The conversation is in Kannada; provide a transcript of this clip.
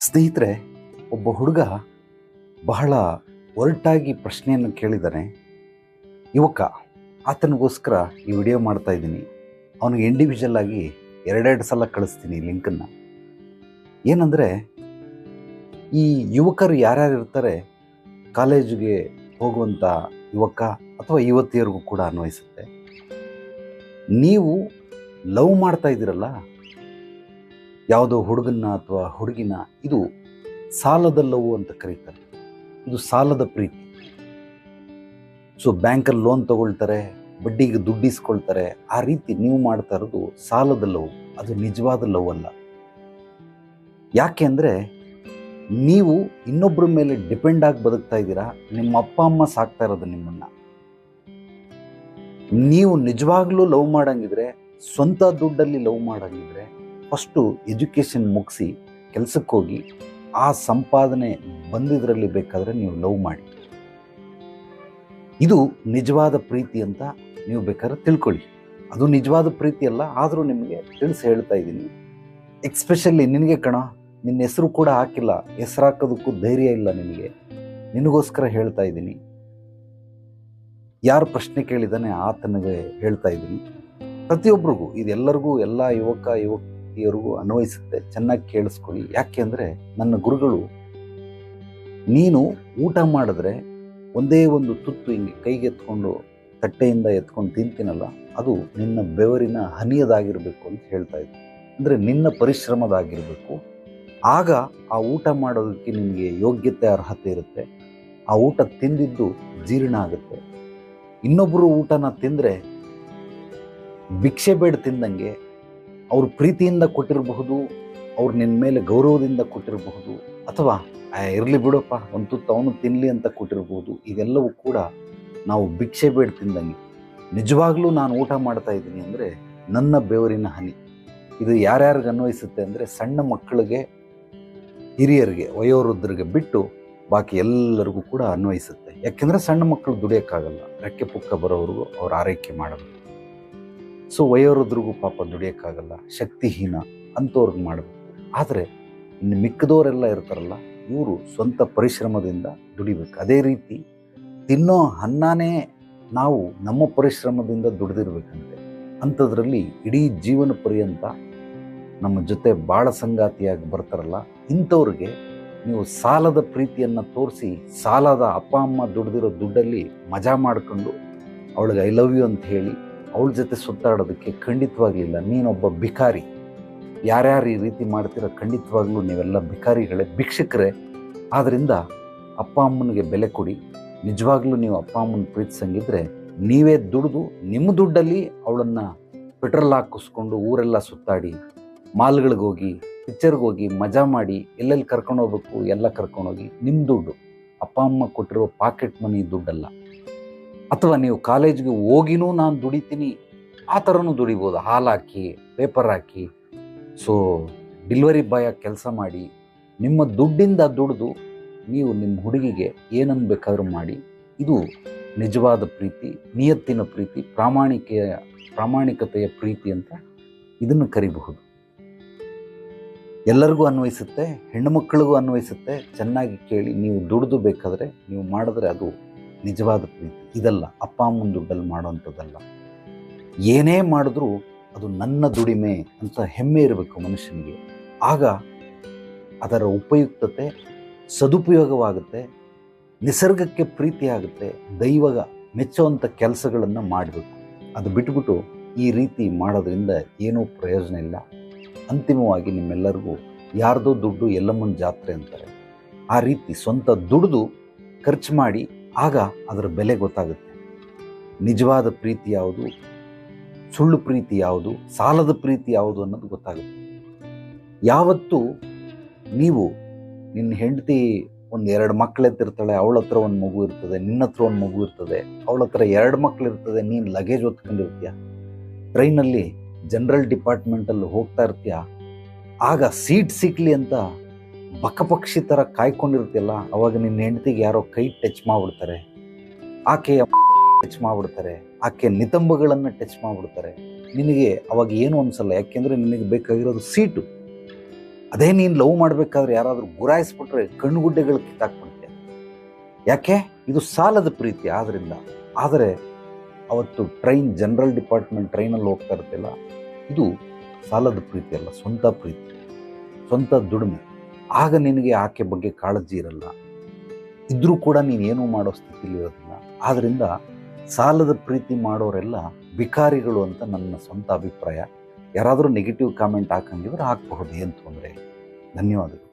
ಸ್ನೇಹಿತರೆ, ಒಬ್ಬ ಹುಡುಗ ಬಹಳ ಒರಟಾಗಿ ಪ್ರಶ್ನೆಯನ್ನು ಕೇಳಿದ್ದಾನೆ. ಯುವಕ, ಆತನಿಗೋಸ್ಕರ ಈ ವಿಡಿಯೋ ಮಾಡ್ತಾ ಇದ್ದೀನಿ. ಅವನಿಗೆ ಇಂಡಿವಿಜುವಲ್ ಆಗಿ ಎರಡೆರಡು ಸಲ ಕಳಿಸ್ತೀನಿ ಲಿಂಕನ್ನು. ಏನಂದರೆ, ಈ ಯುವಕರು ಯಾರ್ಯಾರು ಇರ್ತಾರೆ, ಕಾಲೇಜಿಗೆ ಹೋಗುವಂಥ ಯುವಕ ಅಥವಾ ಯುವತಿಯರಿಗೂ ಕೂಡ ಅನ್ವಯಿಸುತ್ತೆ. ನೀವು ಲವ್ ಮಾಡ್ತಾ ಇದ್ದೀರಲ್ಲ, ಯಾವುದೋ ಹುಡುಗನ್ನ ಅಥವಾ ಹುಡುಗಿನ, ಇದು ಸಾಲದ ಲವ್ ಅಂತ ಕರೀತಾರೆ. ಇದು ಸಾಲದ ಪ್ರೀತಿ. ಸೊ ಬ್ಯಾಂಕಲ್ಲಿ ಲೋನ್ ತಗೊಳ್ತಾರೆ, ಬಡ್ಡಿಗೆ ದುಡ್ಡು ಇಸ್ಕೊಳ್ತಾರೆ. ಆ ರೀತಿ ನೀವು ಮಾಡ್ತಾ ಇರೋದು ಸಾಲದ ಲವ್. ಅದು ನಿಜವಾದ ಲವ್ ಅಲ್ಲ. ಯಾಕೆ ಅಂದರೆ, ನೀವು ಇನ್ನೊಬ್ಬರ ಮೇಲೆ ಡಿಪೆಂಡ್ ಆಗಿ ಬದುಕ್ತಾ ಇದ್ದೀರಾ. ನಿಮ್ಮ ಅಪ್ಪ ಅಮ್ಮ ಸಾಕ್ತಾ ಇರೋದು ನಿಮ್ಮನ್ನು. ನೀವು ನಿಜವಾಗ್ಲೂ ಲವ್ ಮಾಡಂಗಿದ್ರೆ, ಸ್ವಂತ ದುಡ್ಡಲ್ಲಿ ಲವ್ ಮಾಡಂಗಿದ್ರೆ, ಫಸ್ಟು ಎಜುಕೇಷನ್ ಮುಗಿಸಿ ಕೆಲಸಕ್ಕೆ ಹೋಗಿ ಆ ಸಂಪಾದನೆ ಬಂದಿದ್ರಲ್ಲಿ ಬೇಕಾದರೆ ನೀವು ಲವ್ ಮಾಡಿ. ಇದು ನಿಜವಾದ ಪ್ರೀತಿ ಅಂತ ನೀವು ಬೇಕಾದ್ರೆ ತಿಳ್ಕೊಳ್ಳಿ. ಅದು ನಿಜವಾದ ಪ್ರೀತಿ ಅಲ್ಲ, ಆದರೂ ನಿಮಗೆ ತಿಳಿಸಿ ಹೇಳ್ತಾ ಇದ್ದೀನಿ. ಎಕ್ಸ್ಪೆಷಲಿ ನಿನಗೆ ನಿನ್ನ ಹೆಸರು ಕೂಡ ಹಾಕಿಲ್ಲ, ಹೆಸರು ಹಾಕೋದಕ್ಕೂ ಧೈರ್ಯ ಇಲ್ಲ ನಿನಗೋಸ್ಕರ ಹೇಳ್ತಾ ಇದ್ದೀನಿ. ಯಾರು ಪ್ರಶ್ನೆ ಕೇಳಿದಾನೆ ಆತನಿಗೆ ಹೇಳ್ತಾ ಇದ್ದೀನಿ. ಪ್ರತಿಯೊಬ್ಬರಿಗೂ, ಇದೆಲ್ಲರಿಗೂ, ಎಲ್ಲ ಯುವಕ ಯುವತಿಯರಿಗೂ ಅನ್ವಯಿಸುತ್ತೆ. ಚೆನ್ನಾಗಿ ಕೇಳಿಸ್ಕೊಳ್ಳಿ. ಯಾಕೆ ಅಂದರೆ, ನನ್ನ ಗುರುಗಳು, ನೀನು ಊಟ ಮಾಡಿದ್ರೆ ಒಂದೇ ಒಂದು ತುತ್ತು ಹಿಂಗೆ ಕೈಗೆ ಎತ್ಕೊಂಡು ತಟ್ಟೆಯಿಂದ ಎತ್ಕೊಂಡು ತಿಂತೀನಲ್ಲ, ಅದು ನಿನ್ನ ಬೆವರಿನ ಹನಿಯದಾಗಿರಬೇಕು ಅಂತ ಹೇಳ್ತಾ ಇದ್ರು. ಅಂದರೆ ನಿನ್ನ ಪರಿಶ್ರಮದಾಗಿರಬೇಕು. ಆಗ ಆ ಊಟ ಮಾಡೋದಕ್ಕೆ ನಿನಗೆ ಯೋಗ್ಯತೆ, ಅರ್ಹತೆ ಇರುತ್ತೆ. ಆ ಊಟ ತಿಂದಿದ್ದು ಜೀರ್ಣ ಆಗುತ್ತೆ. ಇನ್ನೊಬ್ಬರು ಊಟನ ತಿಂದರೆ ಭಿಕ್ಷೆ ಬೇಡ ತಿಂದಂಗೆ, ಅವರು ಪ್ರೀತಿಯಿಂದ ಕೊಟ್ಟಿರಬಹುದು, ಅವ್ರು ನಿನ್ನ ಮೇಲೆ ಗೌರವದಿಂದ ಕೊಟ್ಟಿರಬಹುದು, ಅಥವಾ ಇರಲಿ ಬಿಡಪ್ಪ ಒಂದು ತುತ್ತು ಅವನು ತಿನ್ನಲಿ ಅಂತ ಕೊಟ್ಟಿರಬಹುದು. ಇದೆಲ್ಲವೂ ಕೂಡ ನಾವು ಭಿಕ್ಷೆ ಬೇಡ ತಿಂದಂಗೆ. ನಿಜವಾಗ್ಲೂ ನಾನು ಊಟ ಮಾಡ್ತಾ ಇದ್ದೀನಿ ಅಂದರೆ ನನ್ನ ಬೆವರಿನ ಹನಿ. ಇದು ಯಾರ್ಯಾರಿಗೆ ಅನ್ವಯಿಸುತ್ತೆ ಅಂದರೆ, ಸಣ್ಣ ಮಕ್ಕಳಿಗೆ, ಹಿರಿಯರಿಗೆ, ವಯೋವೃದ್ಧರಿಗೆ ಬಿಟ್ಟು ಬಾಕಿ ಎಲ್ಲರಿಗೂ ಕೂಡ ಅನ್ವಯಿಸುತ್ತೆ. ಯಾಕೆಂದರೆ ಸಣ್ಣ ಮಕ್ಕಳು ದುಡಿಯೋಕ್ಕಾಗಲ್ಲ, ರೆಕ್ಕೆ ಪುಕ್ಕ ಬರೋವ್ರಿಗೂ ಅವ್ರು ಆರೈಕೆ ಮಾಡಬೇಕು. ಸೊ ವಯೋವೃದ್ಧರಿಗೂ ಪಾಪ ದುಡಿಯೋಕ್ಕಾಗಲ್ಲ, ಶಕ್ತಿಹೀನ ಅಂಥವ್ರಿಗೆ ಮಾಡಬೇಕು. ಆದರೆ ಇನ್ನು ಮಿಕ್ಕದವರೆಲ್ಲ ಇರ್ತಾರಲ್ಲ, ಇವರು ಸ್ವಂತ ಪರಿಶ್ರಮದಿಂದ ದುಡಿಬೇಕು. ಅದೇ ರೀತಿ ತಿನ್ನೋ ಅನ್ನನೇ ನಾವು ನಮ್ಮ ಪರಿಶ್ರಮದಿಂದ ದುಡಿದಿರ್ಬೇಕಂತೆ. ಅಂಥದ್ರಲ್ಲಿ ಇಡೀ ಜೀವನ ಪರ್ಯಂತ ನಮ್ಮ ಜೊತೆ ಬಾಳ ಸಂಗಾತಿಯಾಗಿ ಬರ್ತಾರಲ್ಲ, ಇಂಥವ್ರಿಗೆ ನೀವು ಸಾಲದ ಪ್ರೀತಿಯನ್ನು ತೋರಿಸಿ, ಸಾಲದ ಅಪ್ಪ ಅಮ್ಮ ದುಡ್ದಿರೋ ದುಡ್ಡಲ್ಲಿ ಮಜಾ ಮಾಡಿಕೊಂಡು ಅವಳಿಗೆ ಐ ಲವ್ ಯು ಅಂತ ಹೇಳಿ ಅವಳ ಜೊತೆ ಸುತ್ತಾಡೋದಕ್ಕೆ ಖಂಡಿತವಾಗಲಿಲ್ಲ. ನೀನೊಬ್ಬ ಭಿಕಾರಿ. ಯಾರ್ಯಾರು ಈ ರೀತಿ ಮಾಡ್ತೀರೋ ಖಂಡಿತವಾಗ್ಲೂ ನೀವೆಲ್ಲ ಭಿಕಾರಿಗಳೇ, ಭಿಕ್ಷುಕರೇ. ಆದ್ದರಿಂದ ಅಪ್ಪ ಅಮ್ಮನಿಗೆ ಬೆಲೆ ಕೊಡಿ. ನಿಜವಾಗ್ಲೂ ನೀವು ಅಪ್ಪ ಅಮ್ಮನ ಪ್ರೀತಿಸಂಗಿದ್ರೆ ನೀವೇ ದುಡಿದು ನಿಮ್ಮ ದುಡ್ಡಲ್ಲಿ ಅವಳನ್ನು ಪೆಟ್ರೋಲ್ ಹಾಕಿಸ್ಕೊಂಡು ಊರೆಲ್ಲ ಸುತ್ತಾಡಿ, ಮಾಲ್ಗಳಿಗೆ ಹೋಗಿ, ಪಿಕ್ಚರ್ಗೆ ಹೋಗಿ, ಮಜಾ ಮಾಡಿ, ಎಲ್ಲೆಲ್ಲಿ ಕರ್ಕೊಂಡು ಹೋಗ್ಬೇಕು ಎಲ್ಲ ಕರ್ಕೊಂಡೋಗಿ. ನಿಮ್ಮ ದುಡ್ಡು, ಅಪ್ಪ ಅಮ್ಮ ಕೊಟ್ಟಿರೋ ಪಾಕೆಟ್ ಮನಿ ದುಡ್ಡಲ್ಲ. ಅಥವಾ ನೀವು ಕಾಲೇಜ್ಗೆ ಹೋಗಿನೂ ನಾನು ದುಡಿತೀನಿ, ಆ ಥರನೂ ದುಡಿಬೋದು. ಹಾಲು ಹಾಕಿ, ಪೇಪರ್ ಹಾಕಿ, ಸೊ ಡೆಲಿವರಿ ಬಾಯ್ ಆಗಿ ಕೆಲಸ ಮಾಡಿ, ನಿಮ್ಮ ದುಡ್ಡಿಂದ ದುಡಿದು ನೀವು ನಿಮ್ಮ ಹುಡುಗಿಗೆ ಏನನ್ನು ಬೇಕಾದ್ರೂ ಮಾಡಿ. ಇದು ನಿಜವಾದ ಪ್ರೀತಿ, ನಿಯತ್ತಿನ ಪ್ರೀತಿ, ಪ್ರಾಮಾಣಿಕತೆಯ ಪ್ರೀತಿ ಅಂತ ಇದನ್ನು ಕರಿಬಹುದು. ಎಲ್ಲರಿಗೂ ಅನ್ವಯಿಸುತ್ತೆ, ಹೆಣ್ಣುಮಕ್ಕಳಿಗೂ ಅನ್ವಯಿಸುತ್ತೆ. ಚೆನ್ನಾಗಿ ಕೇಳಿ. ನೀವು ದುಡಿದು ಬೇಕಾದರೆ ನೀವು ಮಾಡಿದ್ರೆ ಅದು ನಿಜವಾದ ಪ್ರೀತಿ. ಇದಲ್ಲ ಅಪ್ಪ ಅಮ್ಮನ ದುಡ್ಡಲ್ಲಿ ಮಾಡೋವಂಥದ್ದಲ್ಲ. ಏನೇ ಮಾಡಿದ್ರೂ ಅದು ನನ್ನ ದುಡಿಮೆ ಅಂತ ಹೆಮ್ಮೆ ಇರಬೇಕು ಮನುಷ್ಯನಿಗೆ. ಆಗ ಅದರ ಉಪಯುಕ್ತತೆ, ಸದುಪಯೋಗವಾಗುತ್ತೆ, ನಿಸರ್ಗಕ್ಕೆ ಪ್ರೀತಿ ಆಗುತ್ತೆ, ದೈವ ಮೆಚ್ಚುವಂಥ ಕೆಲಸಗಳನ್ನು ಮಾಡಬೇಕು. ಅದು ಬಿಟ್ಬಿಟ್ಟು ಈ ರೀತಿ ಮಾಡೋದ್ರಿಂದ ಏನೂ ಪ್ರಯೋಜನ ಇಲ್ಲ. ಅಂತಿಮವಾಗಿ ನಿಮ್ಮೆಲ್ಲರಿಗೂ ಯಾರ್ದೋ ದುಡ್ಡು ಎಲ್ಲಮ್ಮನ ಜಾತ್ರೆ ಅಂತಾರೆ. ಆ ರೀತಿ ಸ್ವಂತ ದುಡಿದು ಖರ್ಚು ಮಾಡಿ, ಆಗ ಅದರ ಬೆಲೆ ಗೊತ್ತಾಗುತ್ತೆ. ನಿಜವಾದ ಪ್ರೀತಿ ಯಾವುದು, ಸುಳ್ಳು ಪ್ರೀತಿ ಯಾವುದು, ಸಾಲದ ಪ್ರೀತಿ ಯಾವುದು ಅನ್ನೋದು ಗೊತ್ತಾಗುತ್ತೆ. ಯಾವತ್ತೂ ನೀವು ನಿನ್ನ ಹೆಂಡತಿ ಒಂದು 2 ಮಕ್ಕಳು ಎತ್ತಿರ್ತಾಳೆ, ಅವಳ ಹತ್ರ ಒಂದು ಮಗು ಇರ್ತದೆ, ನಿನ್ನ ಹತ್ರ ಒಂದು ಮಗು ಇರ್ತದೆ, ಅವಳ ಹತ್ರ 2 ಮಕ್ಕಳು ಇರ್ತದೆ, ನೀನು ಲಗೇಜ್ ಹೊತ್ಕೊಂಡಿರ್ತೀಯ, ಟ್ರೈನಲ್ಲಿ ಜನರಲ್ ಡಿಪಾರ್ಟ್ಮೆಂಟಲ್ಲಿ ಹೋಗ್ತಾ ಇರ್ತೀಯ. ಆಗ ಸೀಟ್ ಸಿಕ್ಲಿ ಅಂತ ಬಕಪಕ್ಷಿ ಥರ ಕಾಯ್ಕೊಂಡಿರ್ತೀಯಲ್ಲ, ಅವಾಗ ನಿನ್ನ ಹೆಂಡತಿಗೆ ಯಾರೋ ಕೈ ಟಚ್ ಮಾಡಿಬಿಡ್ತಾರೆ, ಆಕೆಯ ಟಚ್ ಮಾಡಿಬಿಡ್ತಾರೆ, ಆಕೆ ನಿತಂಬಗಳನ್ನು ಟಚ್ ಮಾಡಿಬಿಡ್ತಾರೆ. ನಿನಗೆ ಅವಾಗ ಏನು ಅನಿಸಲ್ಲ, ಯಾಕೆಂದರೆ ನಿನಗೆ ಬೇಕಾಗಿರೋದು ಸೀಟು. ಅದೇ ನೀನು ಲವ್ ಮಾಡಬೇಕಾದ್ರೆ ಯಾರಾದರೂ ಗುರಾಯಿಸ್ಬಿಟ್ರೆ ಕಣ್ಣುಗುಡ್ಡೆಗಳು ಕಿತ್ತಾಕ್ಬಿಡ್ತೀಯ. ಯಾಕೆ? ಇದು ಸಾಲದ ಪ್ರೀತಿ. ಆದರೆ ಅವತ್ತು ಜನರಲ್ ಡಿಪಾರ್ಟ್ಮೆಂಟ್ ಟ್ರೈನಲ್ಲಿ ಹೋಗ್ತಾ ಇರ್ತಿಲ್ಲ, ಇದು ಸಾಲದ ಪ್ರೀತಿ ಅಲ್ಲ, ಸ್ವಂತ ಪ್ರೀತಿ, ಸ್ವಂತ ದುಡಿಮೆ. ಆಗ ನಿನಗೆ ಆಕೆ ಬಗ್ಗೆ ಕಾಳಜಿ ಇರಲ್ಲ, ಇದ್ರೂ ಕೂಡ ನೀನೇನೂ ಮಾಡೋ ಸ್ಥಿತಿಲಿ ಇರೋದಿಲ್ಲ. ಆದ್ದರಿಂದ ಸಾಲದ ಪ್ರೀತಿ ಮಾಡೋರೆಲ್ಲ ಬಿಕಾರಿಗಳು ಅಂತ ನನ್ನ ಸ್ವಂತ ಅಭಿಪ್ರಾಯ. ಯಾರಾದರೂ ನೆಗೆಟಿವ್ ಕಾಮೆಂಟ್ ಹಾಕಂಗಿದ್ರೆ ಹಾಕಬಹುದು, ಏನು ತೊಂದರೆ ಇಲ್ಲ. ಧನ್ಯವಾದಗಳು.